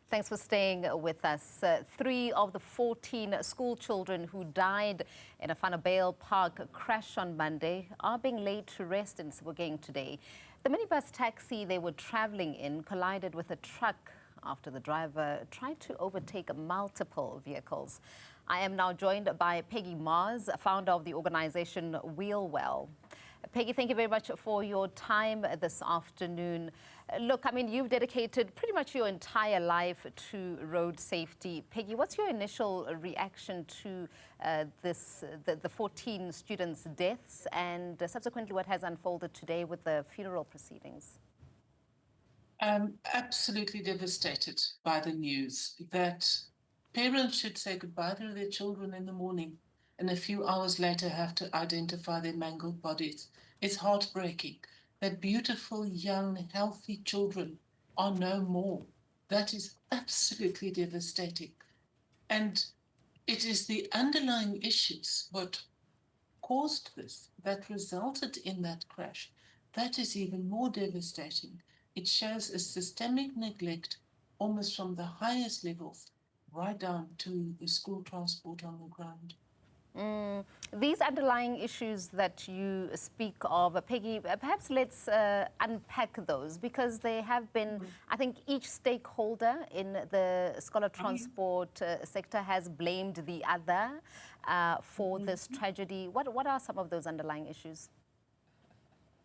Thanks for staying with us. 3 of the 14 school children who died in a Vanderbijlpark crash on Monday are being laid to rest in Sebokeng today. The minibus taxi they were traveling in collided with a truck after the driver tried to overtake multiple vehicles. I am now joined by Peggie Mars, founder of the organization Wheelwell. Peggie, thank you very much for your time this afternoon. Look, I mean, you've dedicated pretty much your entire life to road safety. Peggie, what's your initial reaction to the 14 students' deaths and subsequently what has unfolded today with the funeral proceedings? I'm absolutely devastated by the news that parents should say goodbye to their children in the morning and a few hours later have to identify their mangled bodies. It's heartbreaking that beautiful, young, healthy children are no more. That is absolutely devastating. And it is the underlying issues, what caused this, that resulted in that crash, that is even more devastating. It shows a systemic neglect almost from the highest levels right down to the school transport on the ground. These underlying issues that you speak of, Peggie, perhaps let's unpack those because they have been, I think each stakeholder in the scholar transport sector has blamed the other for this tragedy. What are some of those underlying issues?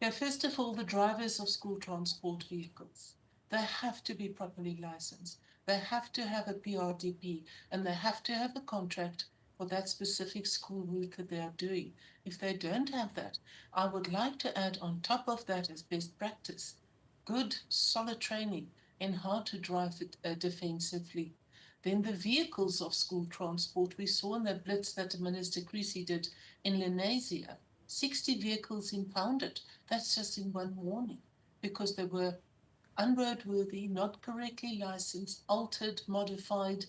Yeah, first of all, the drivers of school transport vehicles. They have to be properly licensed. They have to have a PRDP and they have to have a contract for that specific school route that they are doing. If they don't have that, I would like to add on top of that as best practice, good, solid training in how to drive it defensively. Then the vehicles of school transport, we saw in the blitz that Minister Creasy did in Lenasia, 60 vehicles impounded. That's just in one morning because they were unroadworthy, not correctly licensed, altered, modified.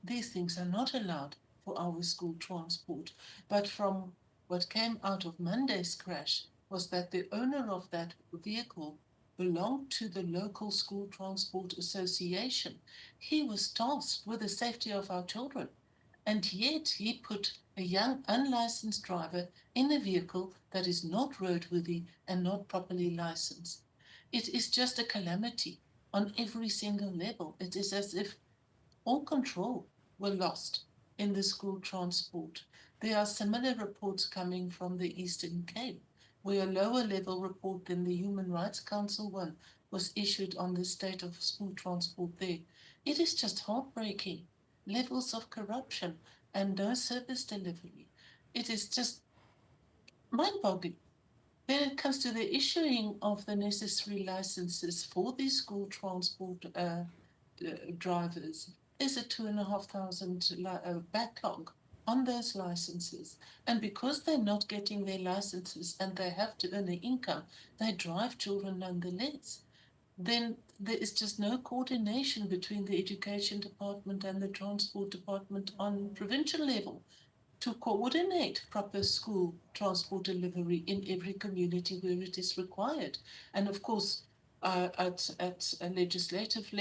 These things are not allowed for our school transport. But from what came out of Monday's crash was that the owner of that vehicle belonged to the local school transport association. He was tasked with the safety of our children. And yet he put a young unlicensed driver in a vehicle that is not roadworthy and not properly licensed. It is just a calamity on every single level. It is as if all control were lost in the school transport. There are similar reports coming from the Eastern Cape, where a lower level report than the Human Rights Council one was issued on the state of school transport there. It is just heartbreaking. Levels of corruption and no service delivery. It is just mind-boggling. When it comes to the issuing of the necessary licenses for these school transport drivers, there's a 2,500 backlog on those licenses. And because they're not getting their licenses and they have to earn an income, they drive children nonetheless. Then there is just no coordination between the education department and the transport department on provincial level to coordinate proper school transport delivery in every community where it is required. And of course, at a legislative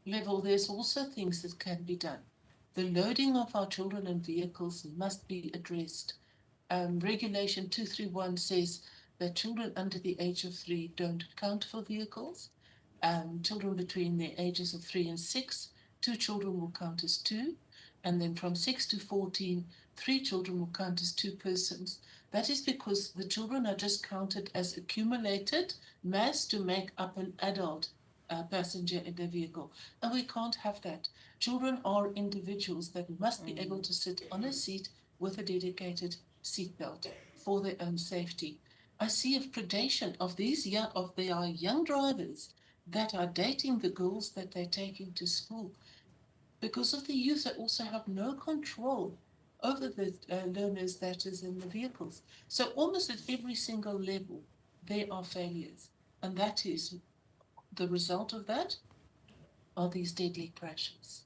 level, there's also things that can be done. The loading of our children in vehicles must be addressed. Regulation 231 says that children under the age of 3 don't count for vehicles. Children between the ages of 3 and 6, 2 children will count as 2. And then from 6 to 14, 3 children will count as 2 persons. That is because the children are just counted as accumulated mass to make up an adult passenger in the vehicle. And we can't have that. Children are individuals that must be able to sit on a seat with a dedicated seatbelt for their own safety. I see a predation of their young drivers that are dating the girls that they're taking to school. Because of the youth, they also have no control over the learners that is in the vehicles. So almost at every single level, there are failures. And that is the result of that are these deadly crashes.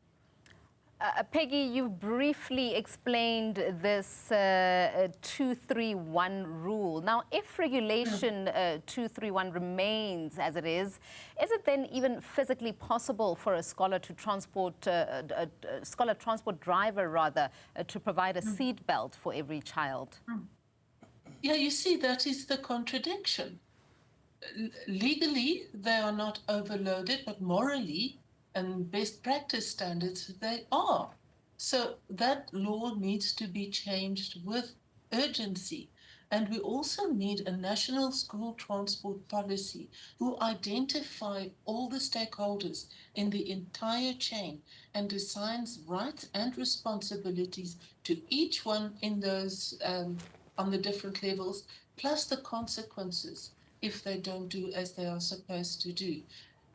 Peggy, you briefly explained this 231 rule. Now, if regulation 231 remains as it is it then even physically possible for a scholar transport driver rather to provide a seat belt for every child? Yeah, you see, that is the contradiction. Legally, they are not overloaded, but morally and best practice standards, they are. So that law needs to be changed with urgency. And we also need a national school transport policy who identify all the stakeholders in the entire chain and assigns rights and responsibilities to each one in those on the different levels, plus the consequences if they don't do as they are supposed to do.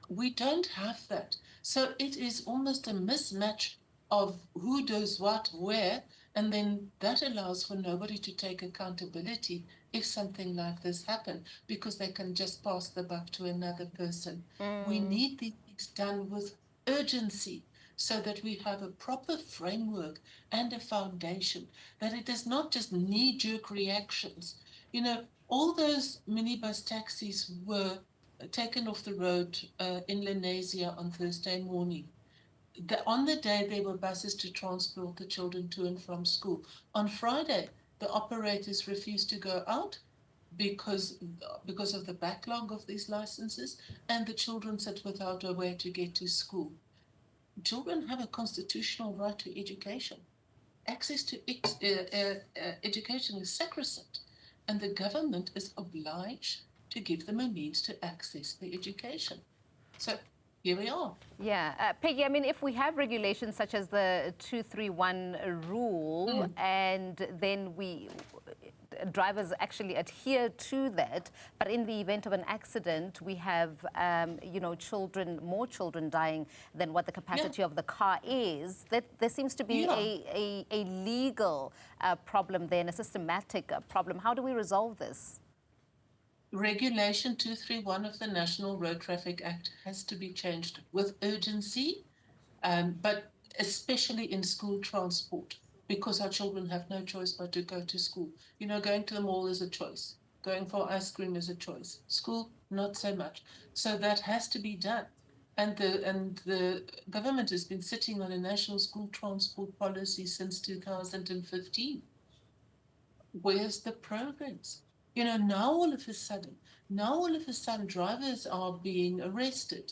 We don't have that. So it is almost a mismatch of who does what, where, and then that allows for nobody to take accountability if something like this happens, because they can just pass the buck to another person. We need these things done with urgency so that we have a proper framework and a foundation, that it is not just knee-jerk reactions. You know, all those minibus taxis were taken off the road in Lenasia on Thursday morning. On the day, there were buses to transport the children to and from school. On Friday, the operators refused to go out because of the backlog of these licenses, and the children sat without a way to get to school. Children have a constitutional right to education. Access to education is sacrosanct, and the government is obliged to give them a means to access the education. So here we are. Yeah, Peggy, I mean, if we have regulations such as the 231 rule and then drivers actually adhere to that, but in the event of an accident, we have, more children dying than what the capacity of the car is, that there seems to be a legal problem there and a systematic problem. How do we resolve this? Regulation 231 of the National Road Traffic Act has to be changed with urgency, but especially in school transport, because our children have no choice but to go to school. You know, going to the mall is a choice. Going for ice cream is a choice. School, not so much. So that has to be done. And the government has been sitting on a national school transport policy since 2015. Where's the progress? You know, now all of a sudden, drivers are being arrested.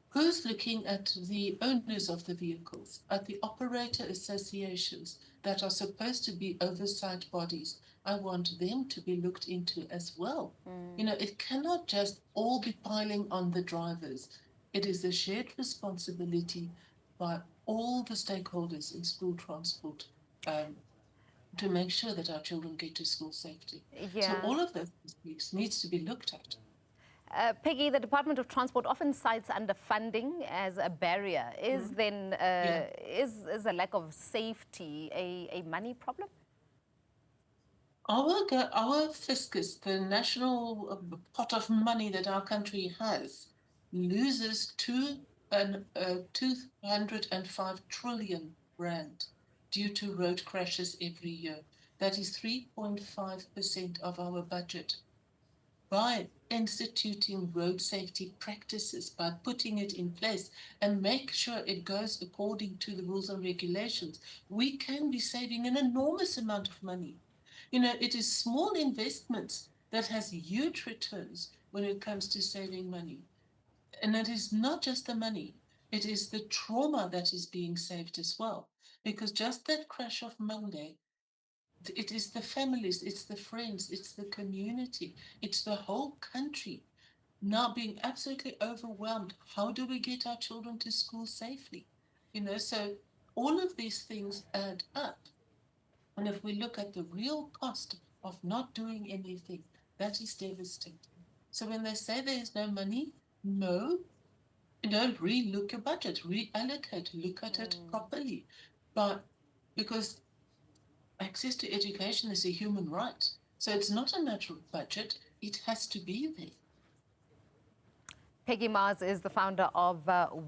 Who's looking at the owners of the vehicles, at the operator associations that are supposed to be oversight bodies? I want them to be looked into as well. You know, it cannot just all be piling on the drivers. It is a shared responsibility by all the stakeholders in school transport to make sure that our children get to school safely. So all of those needs to be looked at. Peggy, the Department of Transport often cites underfunding as a barrier. Is then is a lack of safety a money problem? Our fiscus, the national pot of money that our country has, loses 205 trillion rand due to road crashes every year. That is 3.5% of our budget. By instituting road safety practices, by putting it in place and make sure it goes according to the rules and regulations, we can be saving an enormous amount of money. You know, it is small investments that has huge returns when it comes to saving money. And it is not just the money, it is the trauma that is being saved as well. Because just that crash of Monday, it is the families, it's the friends, it's the community, it's the whole country now being absolutely overwhelmed. How do we get our children to school safely? You know, so all of these things add up. And if we look at the real cost of not doing anything, that is devastating. So when they say there is no money, no, re-look your budget, reallocate, look at it properly. But because access to education is a human right, so it's not a matter of budget, it has to be there. Peggie Mars is the founder of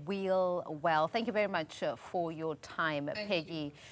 Wheel Well. Thank you very much for your time, Thank Peggie. you.